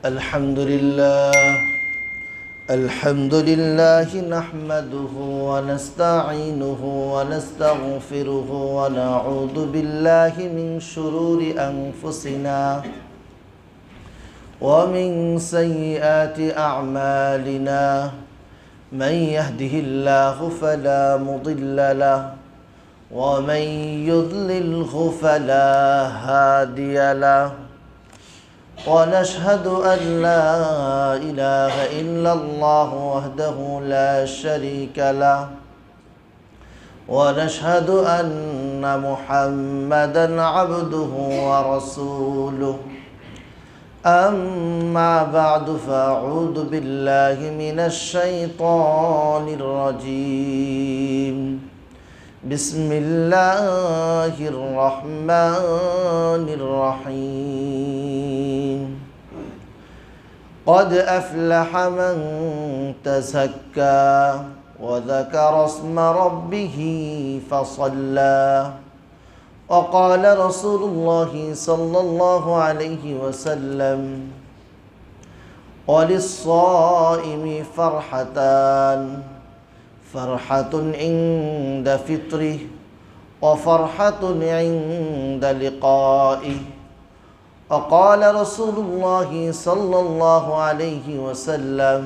الحمد لله نحمده ونستعينه ونستغفره ونعوذ بالله من شرور أنفسنا ومن سيئات أعمالنا من يهده الله فلا مضل له ومن يضلله فلا هادي له ونشهد أن لا إله إلا الله وحده لا شريك له ونشهد أن محمدا عبده ورسوله أما بعد فأعوذ بالله من الشيطان الرجيم بسم الله الرحمن الرحيم قد أفلح من تزكى وذكر اسم ربه فصلى وقال رسول الله صلى الله عليه وسلم وللصائم فرحتان فرحة عند فطره وفرحة عند لقائه وقال رسول الله صلى الله عليه وسلم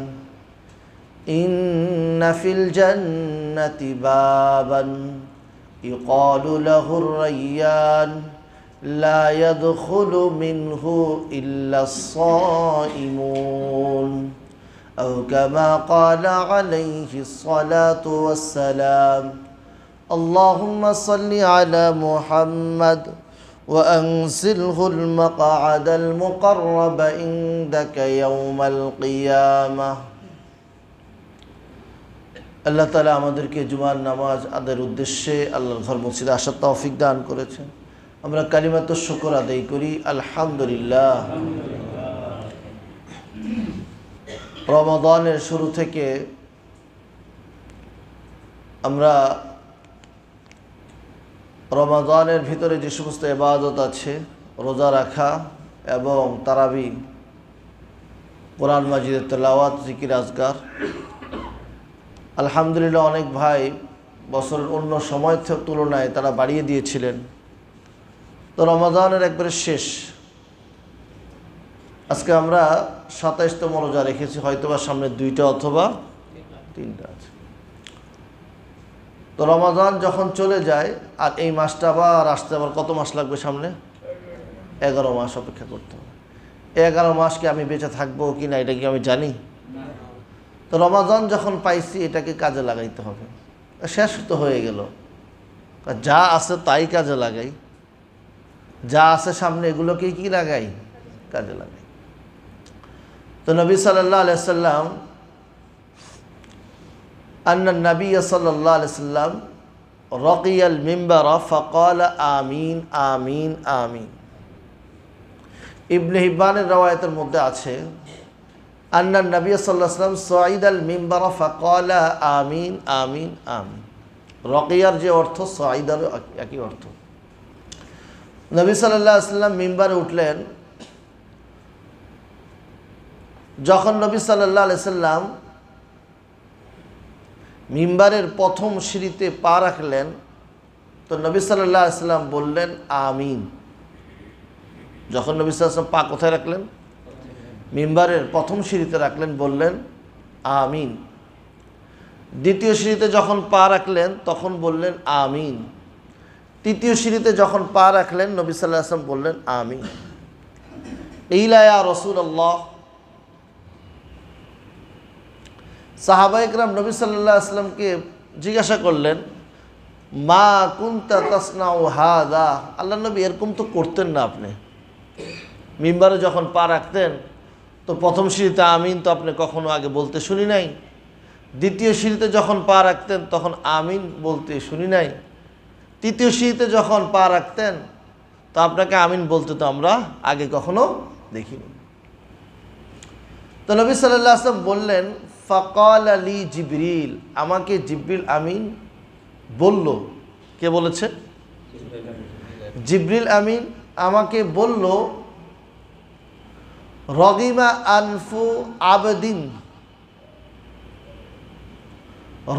إن في الجنة بابا يقال له الريان لا يدخل منه إلا الصائمون أو كما قال عليه الصلاة والسلام اللهم صل على محمد وأنزله المقعد المقرب عندك يوم القيامة আল্লাহ তাআলা আমাদেরকে জুমার নামাজ আদায়ের উদ্দেশ্যে আল্লাহর ঘর মসজিদে আসার তৌফিক দান করেছেন। আমরা কালিমাতুশ শুকর আদায় করি আলহামদুলিল্লাহ। রমাদানের শুরু থেকে আমরা রমাদানের ভিতরে যে সমস্ত ইবাদত আছে, রোজা রাখা এবং তারাবি, কোরআন মাজিদের তেলাওয়াত, জিকির আজকার, আলহামদুলিল্লাহ অনেক ভাই বছরের অন্য সময়ের তুলনায় তারা বাড়িয়ে দিয়েছিলেন। তো রমাদানের একবারে শেষ, আজকে আমরা ২৭তম রোজা রেখেছি, হয়তোবা সামনে ২টা অথবা ৩টা আছে। তো রমাদান যখন চলে যায় আর এই মাসটা আবার আসতে আবার কত মাস লাগবে? সামনে ১১ মাস অপেক্ষা করতে হবে। ১১ মাস কি আমি বেঁচে থাকবো কি না এটা কি আমি জানি? তো রমাদান যখন পাইছি এটাকে কাজে লাগাইতে হবে। শেষ তো হয়ে গেল, যা আছে তাই কাজে লাগাই, যা আছে সামনে এগুলোকে কি লাগাই? কাজে লাগাই। তো নবী সাল্লাল্লাহু আলাইহি সাল্লাম আন্না নবী সাল্লাল্লাহু আলাইহি সাল্লাম রাকিয়াল মিম্বার ফাকালা আমিন আমিন আমিন। ইবনে হিব্বানের রওয়ায়াতের মধ্যে আছে আন্না নবী সাল্লাল্লাহু আলাইহি সাল্লাম সাঈদাল মিম্বার ফাকালা আমিন আমিন আমিন। রাকিয়ার যে অর্থ সাঈদারও একই অর্থ। নবী সাল্লাল্লাহু আলাইহি সাল্লাম মিম্বারে উঠলেন। যখন নবী সাল্লাল্লাহু আলাইহি সাল্লাম মিম্বারের প্রথম সিঁড়িতে পা রাখলেন তো নবী সাল্লাল্লাহু আলাইহি সাল্লাম বললেন আমিন। যখন নবী সাল্লাল্লাহু আলাইহি সাল্লাম পা কোথায় রাখলেন? মিম্বারের প্রথম সিঁড়িতে রাখলেন, বললেন আমিন। দ্বিতীয় সিঁড়িতে যখন পা রাখলেন তখন বললেন আমিন। তৃতীয় সিঁড়িতে যখন পা রাখলেন নবী সাল্লাল্লাহু আলাইহি সাল্লাম বললেন আমিন। ইলা ইয়া রাসূলুল্লাহ, সাহাবায়ে কেরাম নবী সাল্লাল্লাহু আলাইহি সাল্লামকে জিজ্ঞাসা করলেন মা কুনতা তাসনাউ হাদা, আল্লাহ নবী এরকম তো করতেন না আপনি। মিম্বারে যখন পা রাখতেন তো প্রথম সিঁড়িতে আমিন তো আপনি কখনো আগে বলতে শুনি নাই। দ্বিতীয় সিঁড়িতে যখন পা রাখতেন তখন আমিন বলতে শুনি নাই। তৃতীয় সিঁড়িতে যখন পা রাখতেন তো আপনাকে আমিন বলতে তো আমরা আগে কখনো দেখিনি। তো নবী সাল্লাল্লাহু আলাইহি ওয়াসাল্লাম বললেন ফাকাল আলী জিবরিল, আমাকে জিবরিল আমিন বলল। কে বলেছে? জিবরিল আমিন আমাকে বলল রগিমা আনফু আবদিন,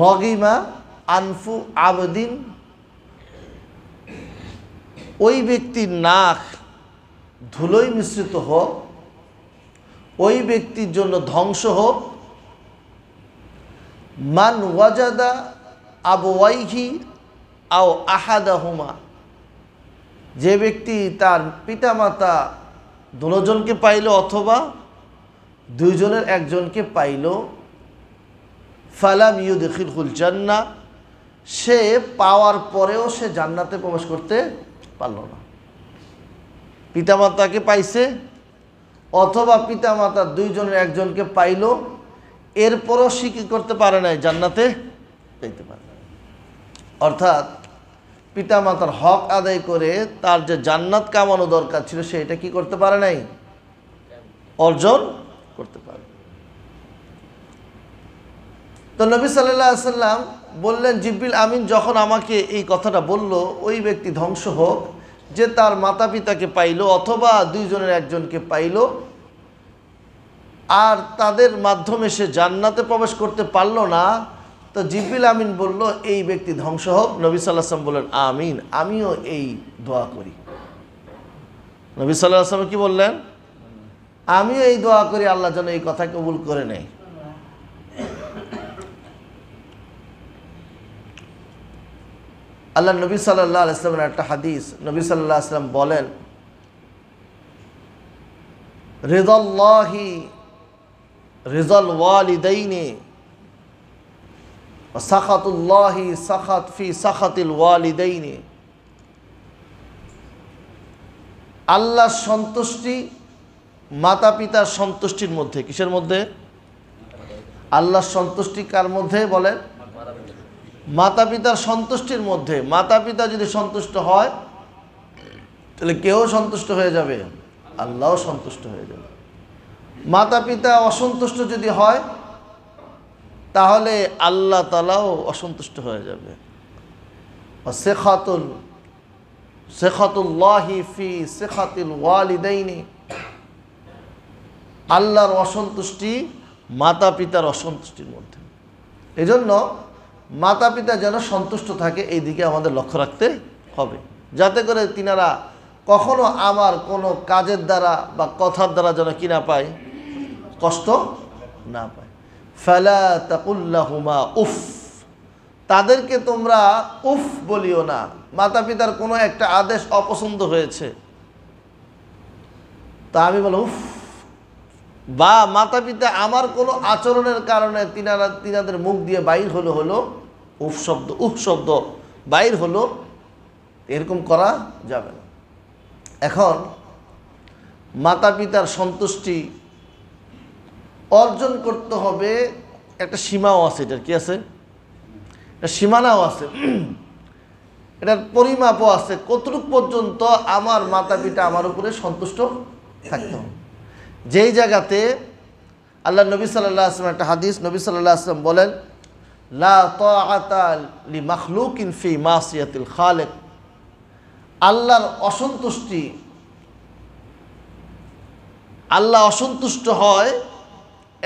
রগিমা আনফু আবদিন, ওই ব্যক্তির নাক ধুলোয় মিশ্রিত হোক, ওই ব্যক্তির জন্য ধ্বংস হোক। মান ওয়াজাদা আবওয়াইহি আও আহাদাহুমা, যে ব্যক্তি তার পিতামাতা দুজনকে পাইল অথবা দুইজনের একজনকে পাইল, ফালাম ইউদখিলহুল জান্নাহ, সে পাওয়ার পরেও সে জান্নাতে প্রবেশ করতে পারল না। পিতামাতাকে পাইছে অথবা পিতামাতার দুইজনের একজনকে পাইল, এরপরও সে কী করতে পারে নাই, জান্নাতে যেতে পারে না। অর্থাৎ পিতামাতার হক আদায় করে তার যে জান্নাত কামানো দরকার ছিল সেটা কি করতে পারে নাই, অর্জন করতে পারে। তো নবী সাল্লাল্লাহু আলাইহি ওয়াসাল্লাম বললেন, জিবরিল আমিন যখন আমাকে এই কথাটা বলল, ওই ব্যক্তি ধ্বংস হোক যে তার মাতা পিতাকে পাইল অথবা দুইজনের একজনকে পাইল, আর তাদের মাধ্যমে সে জান্নাতে প্রবেশ করতে পারল না। তো জিবরিল আমিন বলল, এই ব্যক্তি ধ্বংস হোক। নবী সাল্লাল্লাহু আলাইহি ওয়াসাল্লাম বললেন, আমিন, আমিও এই দোয়া করি। নবী সাল্লাল্লাহু আলাইহি ওয়াসাল্লাম কি বললেন, আমিও এই দোয়া করি আল্লাহ যেন এই কথা কবুল করে নেয়। আল্লাহ নবী সাল্লাল্লাহু আলাইহি ওয়াসাল্লামের একটা হাদিস, নবী সাল্লাল্লাহু আলাইহি ওয়াসাল্লাম বলেন, রিদাল্লাহি রিজাল ওয়ালিদাইনি ওয়া সাখাতুল্লাহি সাখাত ফি সাখাতিল ওয়ালিদাইনি, আল্লাহর সন্তুষ্টি মাতা পিতার সন্তুষ্টির মধ্যে। কিসের মধ্যে? আল্লাহর সন্তুষ্টি কার মধ্যে বলেন? মাতা পিতার সন্তুষ্টির মধ্যে। মাতা পিতা যদি সন্তুষ্ট হয় তাহলে কেউ সন্তুষ্ট হয়ে যাবে, আল্লাহও সন্তুষ্ট হয়ে যাবে। মাতা পিতা অসন্তুষ্ট যদি হয় তাহলে আল্লাহ তাআলাও অসন্তুষ্ট হয়ে যাবে। সেখাতুল্লাহি ফি সেখাতিল ওয়ালিদাইনি, আল্লাহর অসন্তুষ্টি মাতা পিতার অসন্তুষ্টির মধ্যে। এজন্য মাতা পিতা যেন সন্তুষ্ট থাকে এই দিকে আমাদের লক্ষ্য রাখতে হবে, যাতে করে তিনারা কখনো আমার কোনো কাজের দ্বারা বা কথার দ্বারা যেন কি না পায়, কষ্ট না পায়। ফালা তাকুল্লাহুমা উফ, তাদেরকে তোমরা উফ বলিও না। মাতা পিতার কোনো একটা আদেশ অপছন্দ হয়েছে তা আমি বলি উফ, বা মাতা পিতা আমার কোনো আচরণের কারণে তিনাদের মুখ দিয়ে বাইর হলো উফ শব্দ, উফ শব্দ বাইর হলো, এরকম করা যাবে না। এখন মাতা পিতার সন্তুষ্টি অর্জন করতে হবে, একটা সীমাও আছে, এটার কি আছে, একটা সীমানাও আছে, এটার পরিমাপও আছে, কতটুকু পর্যন্ত আমার মাতা পিতা আমার উপরে সন্তুষ্ট থাকতে হবে। যেই জায়গাতে আল্লাহ নবী সাল্লাল্লাহু আলাইহি ওয়াসাল্লাম একটা হাদিস, নবী সাল্লাল্লাহু আলাইহি ওয়াসাল্লাম বলেন, লা তাআতা লি মাখলুকিন ফি মাসিয়াতিল খালিক, আল্লাহর অসন্তুষ্টি, আল্লাহ অসন্তুষ্ট হয়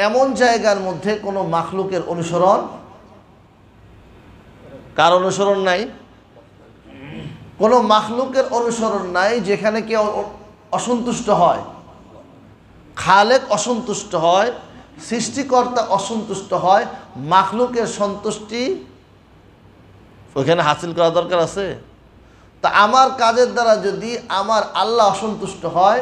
এমন জায়গার মধ্যে কোনো মাখলুকের অনুসরণ, কার অনুসরণ নাই, কোনো মাখলুকের অনুসরণ নাই যেখানে কেউ অসন্তুষ্ট হয়। খালেক অসন্তুষ্ট হয়, সৃষ্টিকর্তা অসন্তুষ্ট হয়, মাখলুকের সন্তুষ্টি ওখানে হাসিল করা দরকার আছে। তা আমার কাজের দ্বারা যদি আমার আল্লাহ অসন্তুষ্ট হয়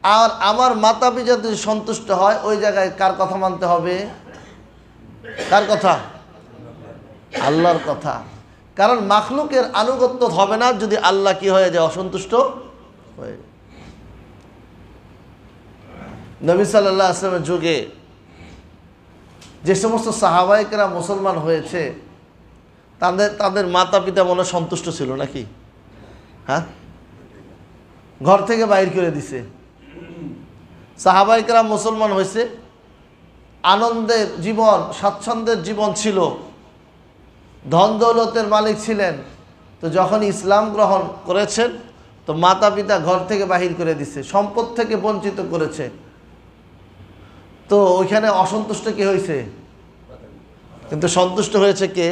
আর আমার মাতা পিতা যদি সন্তুষ্ট হয়, ওই জায়গায় কার কথা মানতে হবে? কার কথা? আল্লাহর কথা। কারণ মাখলুকের আনুগত্য হবে না যদি আল্লাহ কি হয়ে যায়, অসন্তুষ্ট হয়ে যায়। নবী সাল্লাল্লাহু আলাইহি ওয়াসাল্লামের যুগে যে সমস্ত সাহাবায়ে কেরাম মুসলমান হয়েছে তাদের মাতা পিতা মনে সন্তুষ্ট ছিল নাকি? হ্যাঁ, ঘর থেকে বাইর করে দিছে। সাহাবায়ে কেরাম মুসলমান হয়েছে, আনন্দের জীবন, স্বাচ্ছন্দ্যের জীবন ছিল, ধন দৌলতের মালিক ছিলেন। তো যখন ইসলাম গ্রহণ করেছেন, তো মাতা পিতা ঘর থেকে বাহির করে দিছে, সম্পদ থেকে বঞ্চিত করেছে, তো ওইখানে অসন্তুষ্ট কে হয়েছে? কিন্তু সন্তুষ্ট হয়েছে কে?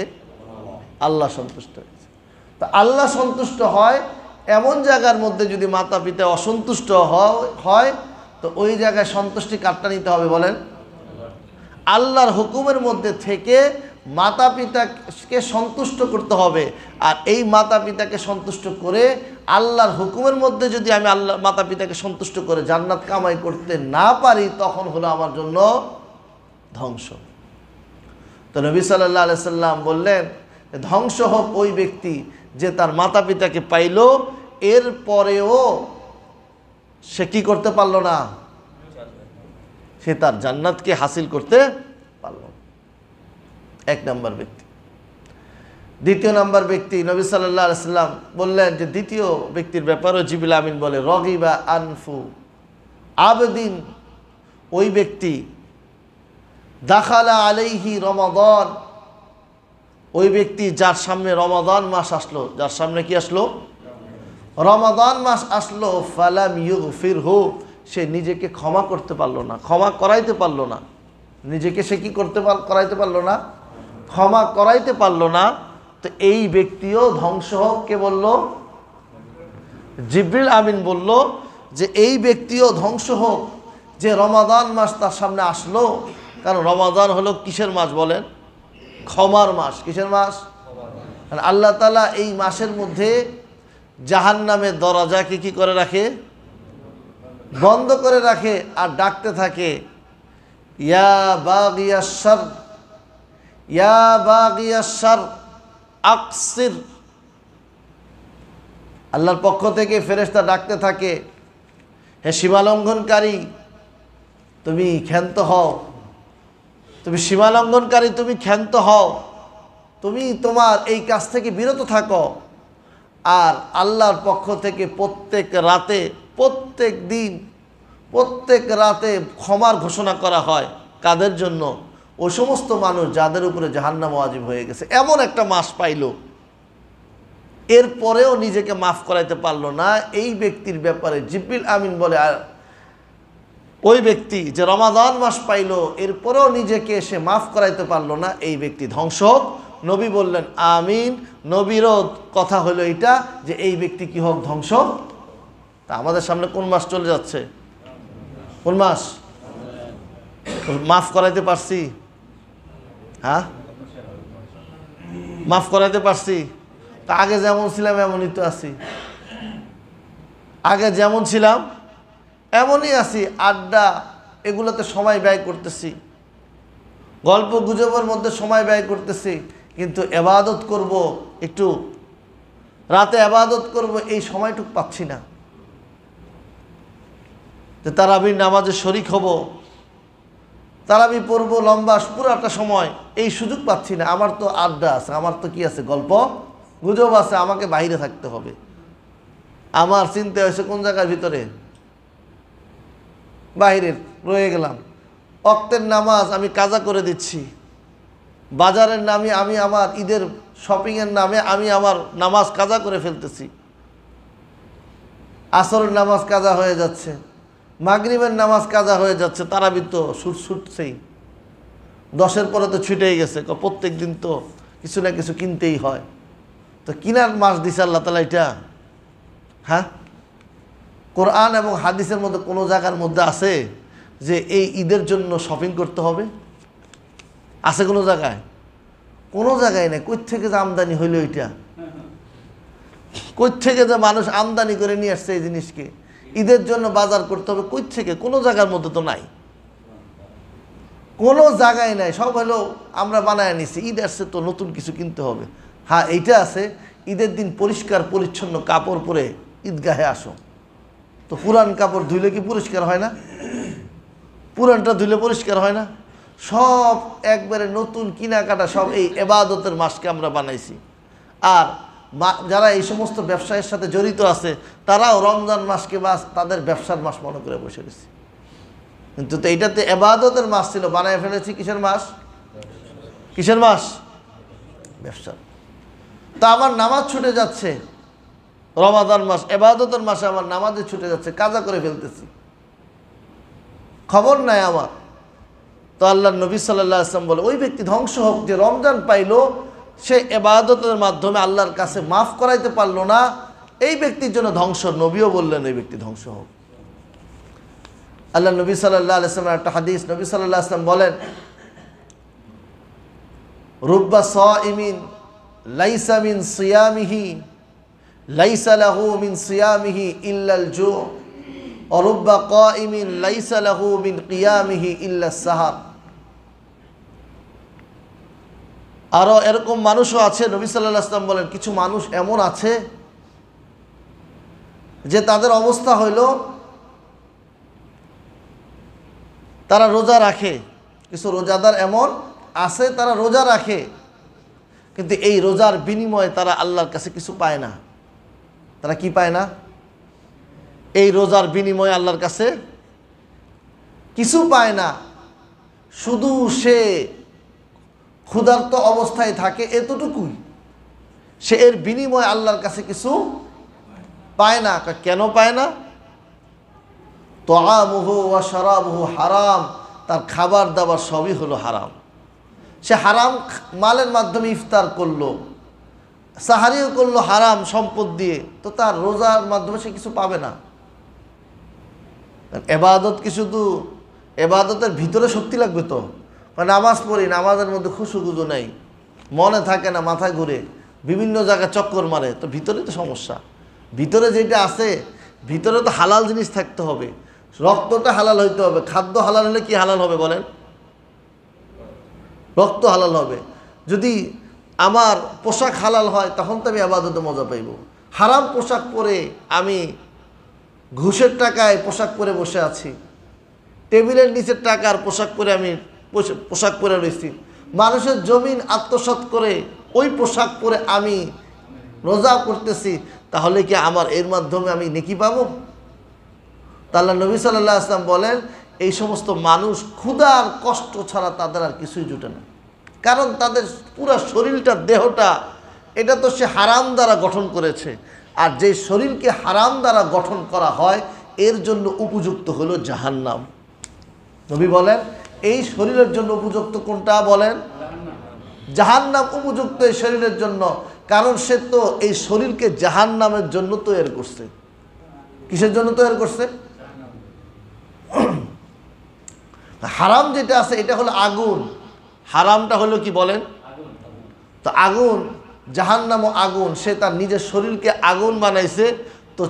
আল্লাহ সন্তুষ্ট হয়েছে। তো আল্লাহ সন্তুষ্ট হয় এমন জায়গার মধ্যে যদি মাতা পিতা অসন্তুষ্ট হয়, তো ওই জায়গায় সন্তুষ্টি কাটটা নিতে হবে বলেন? আল্লাহর হুকুমের মধ্যে থেকে মাতা পিতাকে সন্তুষ্ট করতে হবে। আর এই মাতা পিতাকে সন্তুষ্ট করে আল্লাহর হুকুমের মধ্যে যদি আমি আল্লাহ মাতা পিতাকে সন্তুষ্ট করে জান্নাত কামাই করতে না পারি, তখন হলো আমার জন্য ধ্বংস। তো নবী সাল্লাল্লাহু আলাইহি সাল্লাম বললেন, ধ্বংস হোক ওই ব্যক্তি যে তার মাতা পিতাকে পাইল, এর পরেও সে কি করতে পারল না? সে তার জান্নাতকে হাসিল করতে পারল। এক নম্বর ব্যক্তি। দ্বিতীয় নম্বর ব্যক্তি, নবী সাল্লাল্লাহু আলাইহি সাল্লাম বললেন যে দ্বিতীয় ব্যক্তির ব্যাপারেও জিবরিল আমিন বলে, রগিবা আনফু আবদিন, ওই ব্যক্তি দাখালা আলাইহি রমাদান, ওই ব্যক্তি যার সামনে রমাদান মাস আসলো, যার সামনে কি আসলো? রমাদান মাস আসলো, ফালাম ইউগফিরহু, সে নিজেকে ক্ষমা করতে পারলো না, ক্ষমা করাইতে পারলো না, নিজেকে সে কি করাইতে পারলো না? ক্ষমা করাইতে পারলো না। তো এই ব্যক্তিও ধ্বংস হোক। কে বলল? জিবরিল আমিন বলল যে এই ব্যক্তিও ধ্বংস হোক যে রমাদান মাস তার সামনে আসলো। কারণ রমাদান হলো কিসের মাস বলেন? ক্ষমার মাস। কিসের মাস? আল্লাহ তাআলা এই মাসের মধ্যে জাহান্নামের দরজাকে কি করে রাখে? বন্ধ করে রাখে, আর ডাকতে থাকে, ইয়া বাগিয়াশ শার, ইয়া বাগিয়াশ শার আকসির। আল্লাহর পক্ষ থেকে ফেরেশতা ডাকতে থাকে, হে সীমালঙ্ঘনকারী তুমি ক্ষান্ত হও, তুমি সীমালঙ্ঘনকারী তুমি ক্ষান্ত হও, তুমি তোমার এই কাজ থেকে বিরত থাকো। আর আল্লাহর পক্ষ থেকে প্রত্যেক রাতে, প্রত্যেক দিন, প্রত্যেক রাতে ক্ষমার ঘোষণা করা হয়। কাদের জন্য? ওই সমস্ত মানুষ যাদের উপরে জাহান্নাম ওয়াজিব হয়ে গেছে। এমন একটা মাস পাইল, এরপরেও নিজেকে মাফ করাইতে পারলো না। এই ব্যক্তির ব্যাপারে জিবরিল আমিন বলে, আর ওই ব্যক্তি যে রমাদান মাস পাইল, এরপরেও নিজেকে সে মাফ করাইতে পারলো না, এই ব্যক্তি ধ্বংস হোক। নবী বললেন আমিন। নবীরও কথা হলো এটা যে এই ব্যক্তি কি হোক? ধ্বংস। তা আমাদের সামনে কোন মাস চলে যাচ্ছে? কোন মাস? মাফ করাইতে পারছি? হ্যাঁ, মাফ করাইতে পারছি? তা আগে যেমন ছিলাম এমনই তো আছি, আগে যেমন ছিলাম এমনই আছি। আড্ডা এগুলোতে সময় ব্যয় করতেছি, গল্প গুজবের মধ্যে সময় ব্যয় করতেছি, কিন্তু ইবাদত করব, একটু রাতে ইবাদত করব, এই সময়টুকু পাচ্ছি না। যে তারাবির নামাজে শরিক হব, তারাবি পড়ব লম্বা পুরাটা সময়, এই সুযোগ পাচ্ছি না। আমার তো আড্ডা আছে, আমার তো কি আছে, গল্প গুজব আছে, আমাকে বাইরে থাকতে হবে। আমার চিন্তা হয়েছে কোন জায়গার ভিতরে? বাইরের রয়ে গেলাম। ওয়াক্তের নামাজ আমি কাজা করে দিচ্ছি, বাজারের নামে আমি আমার ঈদের শপিংয়ের নামে আমি আমার নামাজ কাজা করে ফেলতেছি। আসরের নামাজ কাজা হয়ে যাচ্ছে, মাগরিবের নামাজ কাজা হয়ে যাচ্ছে, তারাবি তো ছুটছেই, 10-এর পরে তো ছুটেই গেছে। প্রত্যেক দিন তো কিছু না কিছু কিনতেই হয়। তো কিনার মাস দিছে আল্লাহ তাআলা এটা? হ্যাঁ, কোরআন এবং হাদিসের মধ্যে কোনো জায়গার মধ্যে আছে যে এই ঈদের জন্য শপিং করতে হবে? আছে কোনো জায়গায়? কোনো জায়গায় নেই। কই থেকে যে আমদানি হইল এটা? কই থেকে যে মানুষ আমদানি করে নিয়ে আসছে এই জিনিসকে? ঈদের জন্য বাজার করতে হবে কই থেকে? কোনো জায়গার মধ্যে তো নাই, কোনো জায়গায় নাই। সব হলো আমরা বানায় নিছি, ঈদ আসছে তো নতুন কিছু কিনতে হবে। হ্যাঁ, এইটা আছে, ঈদের দিন পরিষ্কার পরিচ্ছন্ন কাপড় পরে ঈদগাহে আসো। তো পুরান কাপড় ধুইলে কি পরিষ্কার হয় না? পুরানটা ধুইলে পরিষ্কার হয় না? সব একবারে নতুন কেনাকাটা, সব এই ইবাদতের মাসকে আমরা বানাইছি। আর যারা এই সমস্ত ব্যবসায়ের সাথে জড়িত আছে তারাও রমজান মাসকে মাস তাদের ব্যবসার মাস মনে করে বসে গেছে। কিন্তু তো এইটাতে ইবাদতের মাস ছিল, বানায় ফেলেছি কিসের মাস? কিসের মাস? ব্যবসার। তা আমার নামাজ ছুটে যাচ্ছে, রমাদান মাস, ইবাদতের মাসে আমার নামাজে ছুটে যাচ্ছে, কাজা করে ফেলতেছি, খবর নাই আমার। তো আল্লাহ নবী সাল্লাল্লাহু আলাইহি ওয়াসাল্লাম বলে ওই ব্যক্তি ধ্বংস হোক যে রমজান পাইলো, সে ইবাদতের মাধ্যমে আল্লাহর কাছে মাফ করাইতে পারলো না, এই ব্যক্তির জন্য ধ্বংস। নবীও বললেন এই ব্যক্তি ধ্বংস হোক। আল্লাহ নবী সাল্লাল্লাহু আলাইহি ওয়াসাল্লাম একটা হাদিস, নবী সাল্লাল্লাহু আলাইহি ওয়াসাল্লাম বলেন, রুব্বা সাইমিন লাইসা মিন সিয়ামিহি লাইসা লাহু মিন সিয়ামিহি ইল্লাল জু' ওয়া রুব্বা কাইমিন লাইসা লাহু মিন কিয়ামিহি ইল্লাস সাহার। আরো এরকম মানুষও আছে, নবী সাল্লাল্লাহু আলাইহি ওয়াসাল্লাম বলেন কিছু মানুষ এমন আছে যে তাদের অবস্থা হইল তারা রোজা রাখে, কিছু রোজাদার এমন আছে তারা রোজা রাখে, কিন্তু এই রোজার বিনিময়ে তারা আল্লাহর কাছে কিছু পায় না। তারা কি পায় না? এই রোজার বিনিময়ে আল্লাহর কাছে কিছু পায় না, শুধু সে ক্ষুধার্ত অবস্থায় থাকে, এতটুকুই। সে এর বিনিময়ে আল্লাহর কাছে কিছু পায় না। কেন পায় না? তাআমুহু ওয়া শারাবুহু হারাম, তার খাবার দাবার সবই হলো হারাম। সে হারাম মালের মাধ্যমে ইফতার করলো, সাহারিও করলো হারাম সম্পদ দিয়ে, তো তার রোজার মাধ্যমে সে কিছু পাবে না। এবাদত কি শুধু এবাদতের ভিতরে শক্তি লাগবে? তো নামাজ পড়ি, নামাজের মধ্যে খুশুখুজু নেই, মনে থাকে না, মাথায় ঘুরে, বিভিন্ন জায়গায় চক্কর মারে, তো ভিতরে তো সমস্যা। ভিতরে যেটা আছে, ভিতরে তো হালাল জিনিস থাকতে হবে, রক্তটা হালাল হইতে হবে। খাদ্য হালাল হলে কি হালাল হবে বলেন? রক্ত হালাল হবে। যদি আমার পোশাক হালাল হয় তখন তো আমি আবাদতে মজা পাইব। হারাম পোশাক পরে আমি ঘুষের টাকায় পোশাক পরে বসে আছি, টেবিলের নিচের টাকার পোশাক পরে আমি পোশাক পরে রয়েছি, মানুষের জমিন আত্মসাৎ করে ওই পোশাক পরে আমি রোজা করতেছি, তাহলে কি আমার এর মাধ্যমে আমি নেকি পাবো? তাহলে নবী সাল্লাল্লাহু আলাইহি ওয়াসাল্লাম বলেন এই সমস্ত মানুষ ক্ষুধার কষ্ট ছাড়া তাদের আর কিছুই জুটে না। কারণ তাদের পুরো শরীরটা, দেহটা, এটা তো সে হারাম দ্বারা গঠন করেছে। আর যে শরীরকে হারাম দ্বারা গঠন করা হয় এর জন্য উপযুক্ত হলো জাহান্নাম। নবী বলেন এই শরীরের জন্য উপযুক্ত কোনটা বলেন? জাহান্নাম উপযুক্ত এই শরীরের জন্য, কারণ সে তো এই শরীরকে জাহান্নামের জন্য তৈরি করছে। কিসের জন্য তৈরি করছে? হারাম যেটা আছে এটা হলো আগুন, হারামটা হলো কি বলেন? তো আগুন, জাহান্নামও আগুন, সে তার নিজের শরীরকে আগুন বানাইছে, তো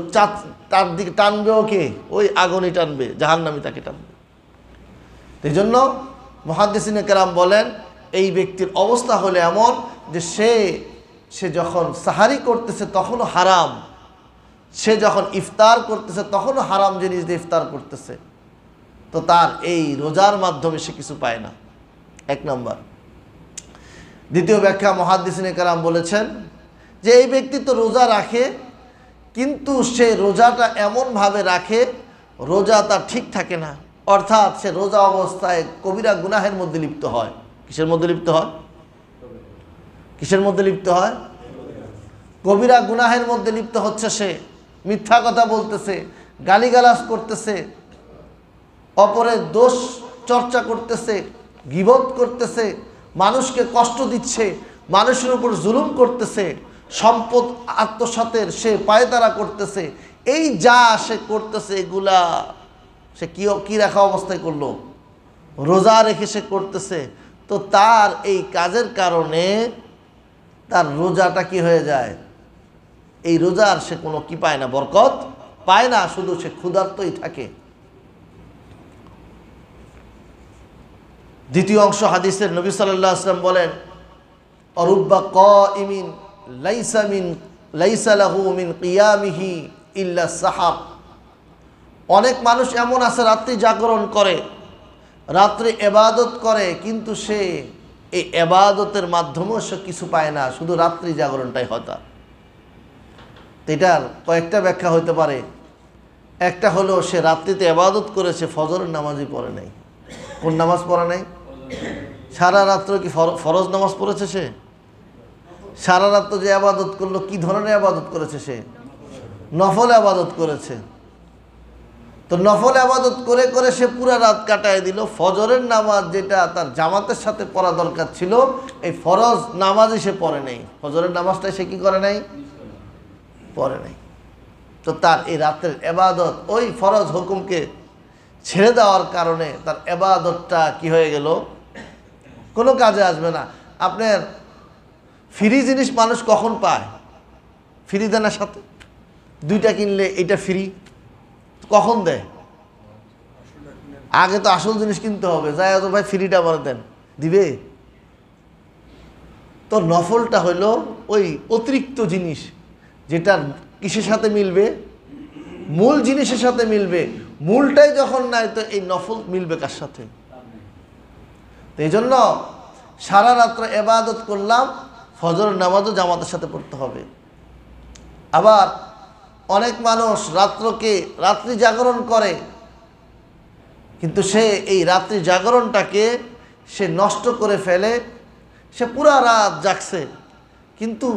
তার দিকে টানবেও কে? ওই আগুনই টানবে, জাহান্নামই তাকে টানবে। এই জন্য মুহাদ্দিসিনে কেরাম বলেন এই ব্যক্তির অবস্থা হলো এমন যে সে যখন সাহারি করতেছে তখনও হারাম, সে যখন ইফতার করতেছে তখনও হারাম জিনিস দিয়ে ইফতার করতেছে, তো তার এই রোজার মাধ্যমে সে কিছু পায় না। এক নম্বর। দ্বিতীয় ব্যাখ্যা মুহাদ্দিসিনে কেরাম বলেছেন যে এই ব্যক্তি তো রোজা রাখে, কিন্তু সে রোজাটা এমনভাবে রাখে রোজা তার ঠিক থাকে না, অর্থাৎ সে রোজা অবস্থায় কবিরা গুনাহের মধ্যে লিপ্ত হয়। কিসের মধ্যে লিপ্ত হয়? কিসের মধ্যে লিপ্ত হয়? কবিরা গুনাহের মধ্যে লিপ্ত হচ্ছে। সে মিথ্যা কথা বলতেছে, গালিগালাজ করতেছে, অপরের দোষ চর্চা করতেছে, গীবত করতেছে, মানুষকে কষ্ট দিচ্ছে, মানুষের উপর জুলুম করতেছে, সম্পদ আত্মসাতের সে পায়তারা করতেছে। এই যা সে করতেছে এগুলা সে কি রাখা অবস্থায় করলো? রোজা রেখে সে করতেছে। তো তার এই কাজের কারণে তার রোজাটা কি হয়ে যায়? এই রোজার সে কোনো কি পায় না, বরকত পায় না, শুধু সে ক্ষুধার্তই থাকে। দ্বিতীয় অংশ হাদিসের নবী সাল্লাল্লাহু আলাইহি ওয়াসাল্লাম বলেন অরুব্বা কাইমিন লাইসা লাহু মিন কিয়ামিহি ইল্লা সাহাব। অনেক মানুষ এমন আছে রাত্রি জাগরণ করে, রাত্রে ইবাদত করে, কিন্তু সে এই ইবাদতের মাধ্যমেও সে কিছু পায় না, শুধু রাত্রি জাগরণটাই হয় তার। এটার কয়েকটা ব্যাখ্যা হতে পারে। একটা হলো সে রাত্রিতে ইবাদত করেছে, ফজরের নামাজই পড়ে নাই। কোন নামাজ পড়ে নাই? সারা রাত্র কি ফরজ নামাজ পড়েছে সে? সারা রাত্র যে ইবাদত করলো, কি ধরনের ইবাদত করেছে সে? নফল আবাদত করেছে। তো নফল আবাদত করে করে সে পুরা রাত কাটায় দিল। ফজরের নামাজ যেটা তার জামাতের সাথে পড়া দরকার ছিল, এই ফরজ নামাজই সে পড়ে নাই। ফজরের নামাজটাই সে কি করে নাই? পড়ে নাই। তো তার এই রাতের এবাদত ওই ফরজ হুকুমকে ছেড়ে দেওয়ার কারণে তার এবাদতটা কি হয়ে গেল? কোনো কাজে আসবে না। আপনার ফ্রি জিনিস মানুষ কখন পায়? ফ্রি দেনার সাথে দুইটা কিনলে এটা ফ্রি কখন দেয়? আগে তো আসল জিনিস কিনতে হবে, যাই তো ভাই ফ্রিটা আমার দেন, দিবে? তো নফলটা হইলো ওই অতিরিক্ত জিনিস, যেটা কিসের সাথে মিলবে? মূল জিনিসের সাথে মিলবে। মূলটাই যখন নাই তো এই নফল মিলবে কার সাথে? তো এই জন্য সারা রাত্র ইবাদত করলাম, ফজর নামাজও জামাতের সাথে পড়তে হবে। আবার অনেক মানুষ রাত্রি জাগরণ করে, কিন্তু সে এই রাত্রি জাগরণটাকে সে নষ্ট করে ফেলে। সে পুরা রাত জাগছে, কিন্তু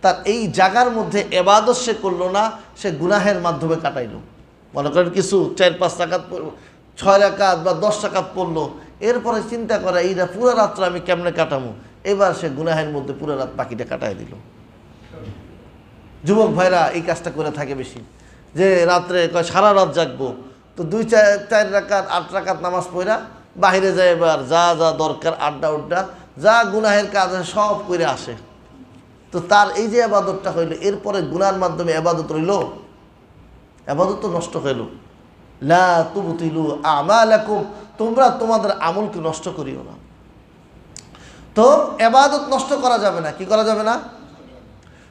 তার এই জাগার মধ্যে ইবাদত সে করলো না, সে গুনাহের মাধ্যমে কাটাইল। মনে করেন কিছু 4-5 রাকাত 6 রাকাত বা 10 রাকাত পড়লো, এরপরে চিন্তা করে এইটা পুরো রাত্র আমি কেমনে কাটামো, এবার সে গুনাহের মধ্যে পুরো রাত বাকিটা কাটাই দিল। যুবক ভাইরা এই কাজটা করে থাকে বেশি, যে রাত্রে কয় সারা রাত জাগবো, তো 2-4 রাকাত 8 রাকাত নামাজ পড়া বাহিরে যায়, এবার যা যা দরকার আড্ডা উড্ডা যা গুনাহের কাজ সব করে আসে। তো তার এই যে আবাদতটা হইল, এরপরে গুনার মাধ্যমে আবাদত রইল, আবাদত তো নষ্ট হইল। লা তুবতিলু আমালাকুম, তোমরা তোমাদের আমলকে নষ্ট করিও না। তো আবাদত নষ্ট করা যাবে না। কি করা যাবে না?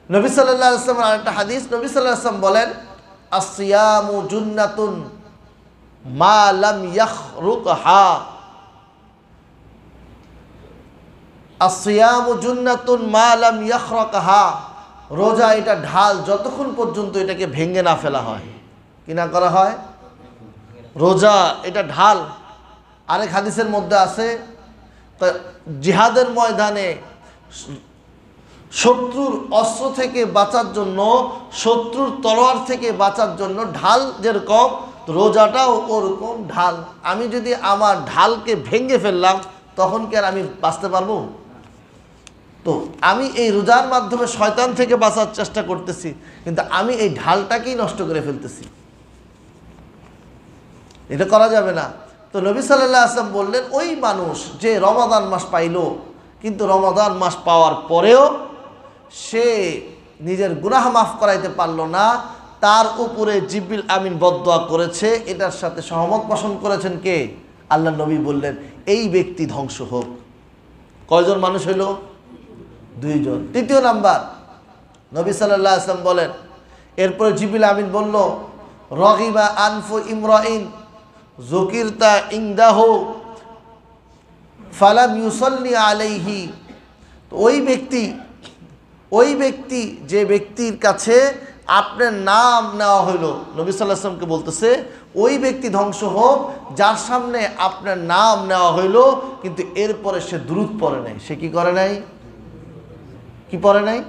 নবী সাল্লাল্লাহু আলাইহি ওয়াসাল্লামের আরেকটা হাদিস, নবী সাল্লাল্লাহু আলাইহি ওয়াসাল্লাম বলেন, আসিয়ামু জুন্নাতুন মা লাম ইয়াখরুকহা। আসিয়ামু জুন্নাতুন মা লাম ইয়াখরুকহা, রোজা এটা ঢাল, যতক্ষণ পর্যন্ত এটাকে ভেঙে না ফেলা হয়। কি না করা হয়? রোজা এটা ঢাল। আরেক হাদিসের মধ্যে আছে, জিহাদের ময়দানে শত্রুর অস্ত্র থেকে বাঁচার জন্য, শত্রুর তলোয়ার থেকে বাঁচার জন্য ঢাল যেরকম, রোজাটাও ওরকম ঢাল। আমি যদি আমার ঢালকে ভেঙে ফেললাম, তখন কি আর আমি বাঁচতে পারবো? তো আমি এই রোজার মাধ্যমে শয়তান থেকে বাঁচার চেষ্টা করতেছি, কিন্তু আমি এই ঢালটাকেই নষ্ট করে ফেলতেছি। এটা করা যাবে না। তো নবী সাল্লাল্লাহু আলাইহি ওয়াসাল্লাম বললেন, ওই মানুষ যে রমাদান মাস পাইল, কিন্তু রমাদান মাস পাওয়ার পরেও সে নিজের গুনাহ মাফ করাইতে পারল না, তার উপরে জিবরিল আমিন বদদুয়া করেছে। এটার সাথে সহমত পোষণ করেছেন কে? আল্লাহ নবী বললেন, এই ব্যক্তি ধ্বংস হোক। কয়জন মানুষ হইল? 2 জন। তৃতীয় নাম্বার, নবী সাল্লাল্লাহু আলাইহি ওয়াসাল্লাম বলেন, এরপরে জিবরিল আমিন বলল, রগিবা আনফু ইমরাইন যুকিরতা ইনদাহু ফালাম ইউসাল্লি আলাইহি। ওই ব্যক্তি যে ব্যক্তির কাছে আপনার নাম নেওয়া হইলো, নবী সাল্লাল্লাহু আলাইহি ওয়াসাল্লামকে বলতেছে, ওই ব্যক্তি ধ্বংস হোক যার সামনে আপনার নাম নেওয়া হইলো, কিন্তু এরপরে সে দুরূদ পড়ে নাই। সে কি করে নাই? কি পড়ে নাই?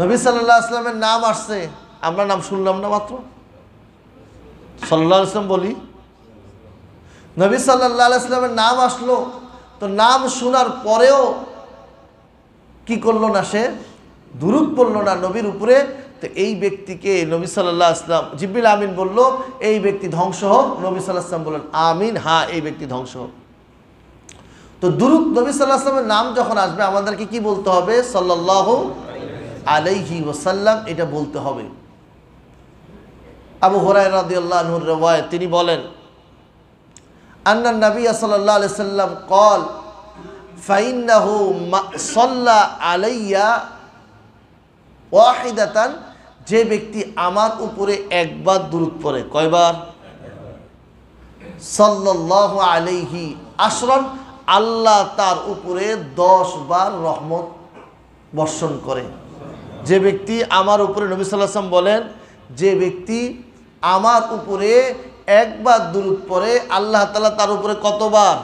নবী সাল্লাল্লাহু আলাইহি ওয়াসাল্লামের নাম আসছে, আমরা নাম শুনলাম না মাত্র, সাল্লাল্লাহু আলাইহি ওয়াসাল্লাম বলি। নবী সাল্লাল্লাহু আলাইহি ওয়াসাল্লামের নাম আসলো, তো নাম শোনার পরেও কি করলো না? সে দুরূদ পড়লো না নবীর উপরে। তো এই ব্যক্তিকে নবী সাল্লাল্লাহু আলাইহি ওয়াসাল্লাম, জিবরিল আমিন বলল, এই ব্যক্তি ধ্বংস হোক। নবী সাল্লাল্লাহু আলাইহি ওয়াসাল্লাম বললেন, আমিন, হ্যাঁ এই ব্যক্তি ধ্বংস হোক। তো দুরূদ, নবী সাল্লাল্লাহু আলাইহি ওয়াসাল্লামের নাম যখন আসবে, আমাদেরকে কি বলতে হবে? সাল্লাল্লাহু আলাইহি ওয়াসাল্লাম, এটা বলতে হবে। আবু হুরায়রা রাদিয়াল্লাহু আনহুর riwayat, তিনি বলেন, আন্না নবী সাল্লাল্লাহু আলাইহি ওয়াসাল্লাম قال فإنه صلى علي ওয়াহিদাতান, যে ব্যক্তি আমার উপরে একবার দুরূদ পড়ে। কয়বার? সাল্লাল্লাহু আলাইহি আশরান, আল্লাহ তার উপরে 10 বার রহমত বর্ষণ করে। যে ব্যক্তি আমার উপরে, নবী সাল্লাল্লাহু আলাইহি ওয়াসাল্লাম বলেন, যে ব্যক্তি আমার উপরে একবার দুরূদ পড়ে, আল্লাহ তাআলা তার উপরে কতবার?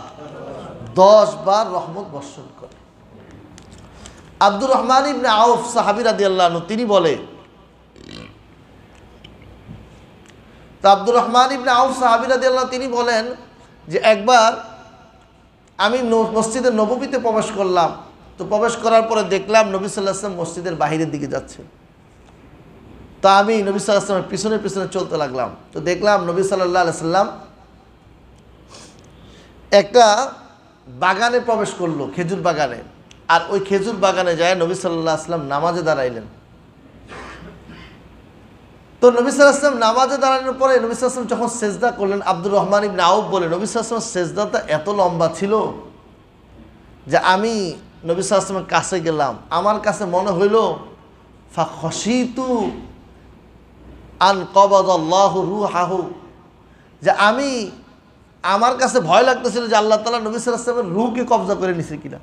10 বার রহমত বর্ষণ করে। আব্দুর রহমান ইবনে আউফ সাহাবী রাদিয়াল্লাহু আনহু, তিনি বলে, তো আব্দুর রহমান ইবনে আউফ সাহাবী রাদিয়াল্লাহু তিনি বলেন যে একবার আমি মসজিদের নববীতে প্রবেশ করলাম। তো প্রবেশ করার পরে দেখলাম নবী সাল্লাল্লাহু আলাইহি ওয়াসাল্লাম মসজিদের বাহিরের দিকে যাচ্ছেন। তা আমি নবী সাল্লাল্লাহু আলাইহি ওয়াসাল্লামের পিছনে পিছনে চলতে লাগলাম। তো দেখলাম নবী সাল্লাল্লাহু আলাইহি ওয়াসাল্লাম একটা বাগানে প্রবেশ করলো, খেজুর বাগানে। আর ওই খেজুর বাগানে যায় নবী সাল্লাল্লাহু আলাইহি ওয়াসাল্লাম নামাজে দাঁড়াইলেন। তো নবী সাল্লাল্লাহু আলাইহি ওয়াসাল্লাম নামাজে দাঁড়ানোর পরে নবী সাল্লাল্লাহু আলাইহি ওয়াসাল্লাম যখন সেজদা করলেন, আব্দুর রহমান ইবনে আউফ বলে নবী সাল্লাল্লাহু আলাইহি ওয়াসাল্লাম সেজদাটা এত লম্বা ছিল যে আমি নবী সাল্লাল্লাহু আলাইহি ওয়াসাল্লামের কাছে গেলাম, আমার কাছে মনে হইল ফাখশিতু আন কবাদাল্লাহু রূহাহু, যে আমার কাছে ভয় লাগতেছিল যে আল্লাহ তাআলা নবী সাল্লাল্লাহু আলাইহি ওয়াসাল্লামের রূহকে কবজা করে নিছে কিনা।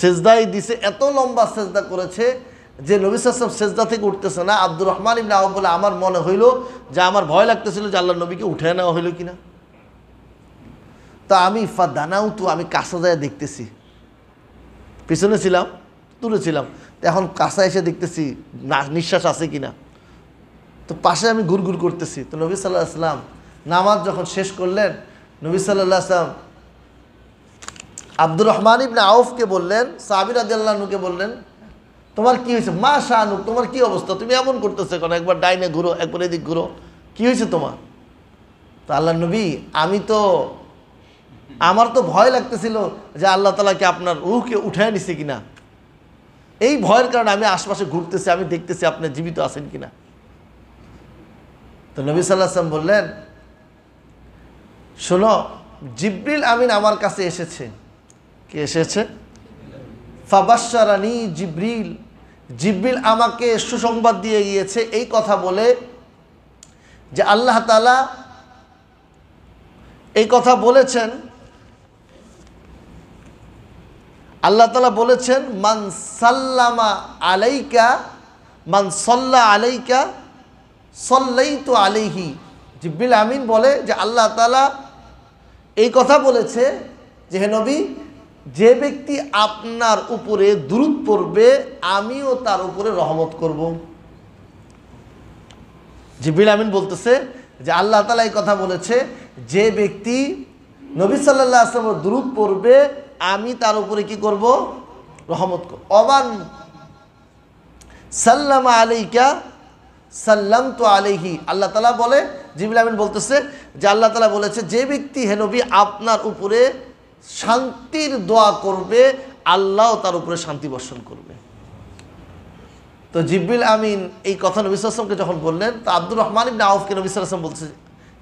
সেজদাই দিছে, এত লম্বা সেজদা করেছে যে নবী সাল্লাল্লাহু আলাইহি ওয়াসাল্লাম সেজদা থেকে উঠতেছে না। আব্দুর রহমান ইবনে আউফ বলে আমার মনে হইল যে আমার ভয় লাগতেছিল যে আল্লাহ নবীকে উঠে নেওয়া হইল কিনা। তা আমি ফাদানাউতু, আমি কাছে যায় দেখতেছি, পিছনে ছিলাম, দূরে ছিলাম, এখন কাছে এসে দেখতেছি নিঃশ্বাস আছে কিনা। তো পাশে আমি ঘুরঘুর করতেছি। তো নবী সাল্লাল্লাহু আলাইহি ওয়াসাল্লাম নামাজ যখন শেষ করলেন, নবী সাল্লাল্লাহু আলাইহি ওয়াসাল্লাম আব্দুর রহমান ইবনে আউফকে বললেন, সাহাবী রাদিয়াল্লাহু আনহুকে বললেন, তোমার কি হয়েছে, মা শানুক, তোমার কি অবস্থা, তুমি এমন করতেছো কেন, একবার ডাইনে ঘুরো একবার এদিক ঘুরো, কি হয়েছে তোমার। তো আল্লাহ নবী, আমার তো ভয় লাগতেছিল যে আল্লাহ তাআলা কি আপনার রূহকে উঠায় নিছে কিনা, এই ভয়ের কারণে আমি আশপাশে ঘুরতেছি, আমি দেখতেছি আপনি জীবিত আছেন কিনা। তো নবী সাল্লাল্লাহু আলাইহি ওয়াসাল্লাম বললেন, শোনো, জিবরিল আমিন আমার কাছে এসেছে। কে এসেছে? ফাবাশশারানি জিবরিল, জিবরিল আমাকে সুসংবাদ দিয়ে গিয়েছে এই কথা বলে যে আল্লাহ তাআলা এই কথা বলেছেন, আল্লাহ তাআলা বলেছেন মান সাল্লামা আলাইকা মান সাল্লা আলাইকা সাল্লাইতু আলাইহি। জিবরিল আমিন বলে যে আল্লাহ তাআলা এই কথা বলেছে যে হে নবী, যে ব্যক্তি আপনার উপরে দুরূদ পড়বে আমিও তার উপরে রহমত করব। জিবরিল আমিন বলতেছে যে আল্লাহ তাআলা এই কথা বলেছে, যে ব্যক্তি নবী সাল্লাল্লাহু আলাইহি ওয়াসাল্লামের দুরূদ পড়বে আমি তার উপরে কি করব? রহমত করব। অমান সাল্লামা আলাইকা সাল্লামতু আলাইহি, আল্লাহ তাআলা বলে, জিবরিল আমিন বলতেছে যে আল্লাহ তাআলা বলেছে যে ব্যক্তি হে নবী আপনার উপরে শান্তির দোয়া করবে আল্লাহ তার উপরে শান্তি বর্ষণ করবে। তো জিবরিল আমিন এই কথা নবী সাল্লাল্লাহু আলাইহি ওয়াসাল্লামকে যখন বললেন, তো আব্দুর রহমান ইবনে আউফকে নবী সাল্লাল্লাহু আলাইহি ওয়াসাল্লাম বলছে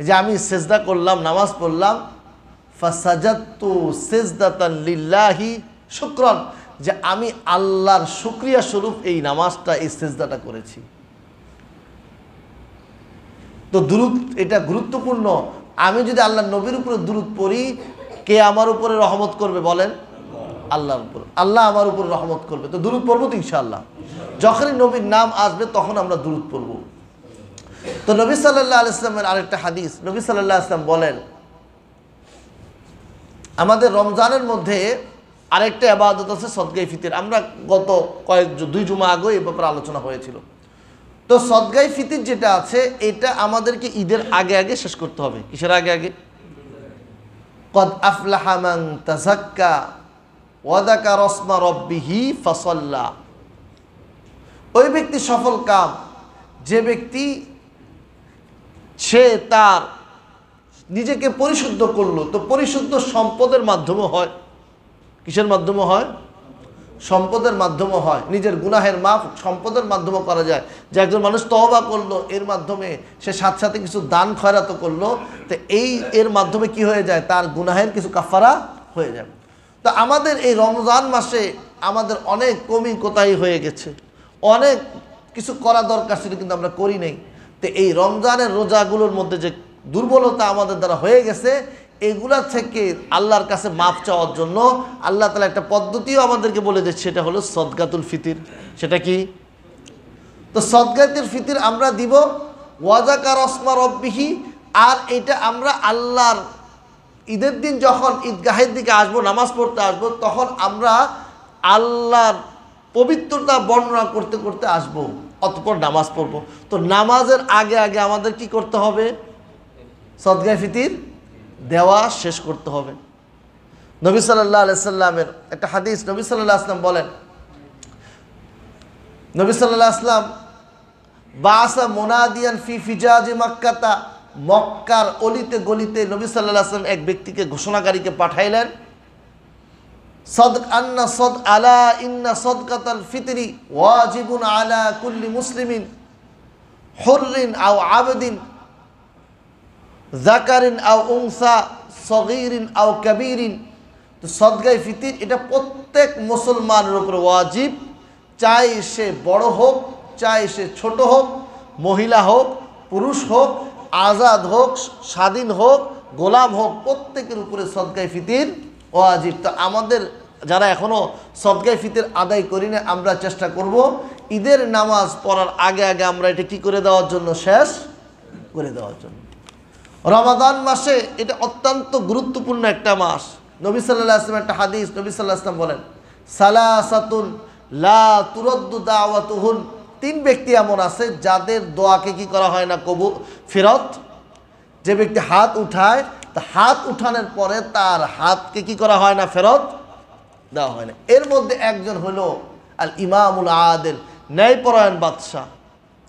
যে আমি সেজদা করলাম, নামাজ পড়লাম, ফাসাজাদতু সিজদাতান লিল্লাহি শুকরান, যে আমি আল্লাহর শুকরিয়া স্বরূপ এই নামাজটা, এই সেজদাটা করেছি। তো দুরূদ এটা গুরুত্বপূর্ণ। আমি যদি আল্লাহর নবীর উপরে দুরূদ পড়ি, কে আমার উপরে রহমত করবে বলেন? আল্লাহর উপর, আল্লাহ আমার উপর রহমত করবে। তো দুরূদ পড়বো তো ইনশাআল্লাহ। যখনই নবীর নাম আসবে তখন আমরা দুরূদ পড়ব। তো নবী সাল্লাল্লাহু আলাইহি ওয়াসাল্লামের আরেকটা হাদিস, নবী সাল্লাল্লাহু আলাইহি ওয়াসাল্লাম বলেন, আমাদের রমজানের মধ্যে আরেকটা ইবাদত আছে সদকায়ে ফিতর। আমরা গত দুই জুমা আগে এই ব্যাপারে আলোচনা হয়েছিল। তো সদকায়ে ফিতর যেটা আছে এটা আমাদেরকে ঈদের আগে আগে শেষ করতে হবে। কিসের আগে আগে? কদ আফলাহা মান তাযাক্কা ওয়া যাকারা ইসমা রাব্বিহি ফাসাল্লা। ওই ব্যক্তি সফল কাম যে ব্যক্তি সে তার নিজেকে পরিশুদ্ধ করলো। তো পরিশুদ্ধ সম্পদের মাধ্যমে হয়। কিসের মাধ্যমে হয়? সম্পদের মাধ্যমে হয়। নিজের গুনাহের মাফ সম্পদের মাধ্যমে করা যায়। যে একজন মানুষ তওবা করলো, এর মাধ্যমে সে সাথে সাথে কিছু দান খয়রাত করলো, তো এর মাধ্যমে কি হয়ে যায়? তার গুনাহের কিছু কাফারা হয়ে যায়। তো আমাদের এই রমজান মাসে আমাদের অনেক কমি কোতাহি হয়ে গেছে, অনেক কিছু করা দরকার ছিল কিন্তু আমরা করি নাই। তো এই রমজানের রোজাগুলোর মধ্যে যে দুর্বলতা আমাদের দ্বারা হয়ে গেছে, এগুলা থেকে আল্লাহর কাছে মাফ চাওয়ার জন্য আল্লাহ তাআলা একটা পদ্ধতিও আমাদেরকে বলে দিচ্ছে, সেটা হলো সদকাতুল ফিতর। সেটা কি? তো সদকাতুল ফিতর আমরা দিব ওয়া যাকারা ইসমা রাব্বিহি। আর এটা আমরা আল্লাহর ঈদের দিন যখন ঈদগাহের দিকে আসবো, নামাজ পড়তে আসবো, তখন আমরা আল্লাহর পবিত্রতা বর্ণনা করতে করতে আসবো, অতঃপর নামাজ পড়বো। তো নামাজের আগে আগে আমাদের কি করতে হবে? সদকায়ে ফিতির দেওয়া শেষ করতে হবে। নবী সাল্লাল্লাহু আলাইহি সাল্লামের একটা হাদিস, নবী সাল্লাল্লাহু আলাইহি সাল্লাম বলেন, নবী সাল্লাল্লাহু আলাইহি সাল্লাম বাসা মুনাদিয়ান ফি ফিজাজি মক্কাতা, মক্কার অলিতে গলিতে নবী সাল্লাল্লাহু আলাইহি সাল্লাম এক ব্যক্তিকে ঘোষণাকারীকে পাঠাইলেন, ইন্না সাদকাতাল ফিতরি ওয়াজিবুন আলা কুল্লি মুসলিমিন হুররিন আও আবদিন যাকারিন আও উনসা সগীরিন আও কাবীরিন। তো সদকায়ে ফিতির এটা প্রত্যেক মুসলমানের উপর ওয়াজিব, চাই সে বড় হোক, চাই সে ছোট হোক, মহিলা হোক, পুরুষ হোক, আজাদ হোক, স্বাধীন হোক, গোলাম হোক, প্রত্যেকের উপরে সদকায়ে ফিতির ওয়াজিব। তো আমাদের যারা এখনও সদকায়ে ফিতির আদায় করি না, আমরা চেষ্টা করব ঈদের নামাজ পড়ার আগে আগে আমরা এটা কি করে দেওয়ার জন্য, শেষ করে দেওয়ার জন্য। রমাদান মাসে এটা অত্যন্ত গুরুত্বপূর্ণ একটা মাস। নবী সাল্লাল্লাহু আলাইহি ওয়াসাল্লাম একটা হাদিস, নবী সাল্লাল্লাহু আলাইহি ওয়াসাল্লাম বলেন, সালাসাতুন লা তুরাদ্দু দাওয়াতুহুন, তিন ব্যক্তি এমন আছে যাদের দোয়াকে কি করা হয় না, কবুল ফেরত। যে ব্যক্তি হাত উঠায়, তা হাত উঠানোর পরে তার হাতকে কি করা হয় না, ফেরত দেওয়া হয় না। এর মধ্যে একজন হলো আল ইমামুল আদিল, ন্যায়পরায়ণ বাদশাহ।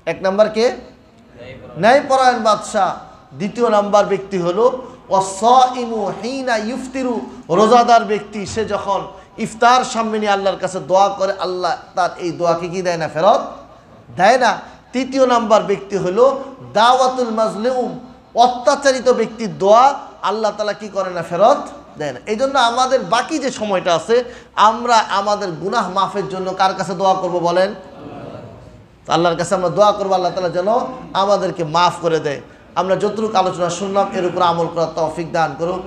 এক নাম্বার কে? ন্যায়পরায়ণ বাদশাহ। দ্বিতীয় নাম্বার ব্যক্তি হলো ওয়াসাইমু হিনা ইফতিরু, রোজাদার ব্যক্তি, সে যখন ইফতার সামনে নিয়ে আল্লাহর কাছে দোয়া করে, আল্লাহ তার এই দোয়াকে কি দেয় না, ফেরত দেয় না। তৃতীয় নাম্বার ব্যক্তি হলো দাওয়াতুল মাজলুম, অত্যাচারিত ব্যক্তির দোয়া আল্লাহ তাআলা কি করে না, ফেরত দেয় না। এই জন্য আমাদের বাকি যে সময়টা আছে, আমরা আমাদের গুনাহ মাফের জন্য কার কাছে দোয়া করব বলেন? আল্লাহর কাছে আমরা দোয়া করবো, আল্লাহ তাআলা যেন আমাদেরকে মাফ করে দেয়। আমরা যতটুকু আলোচনা শুনলাম এর উপর আমল করার তৌফিক দান করুন।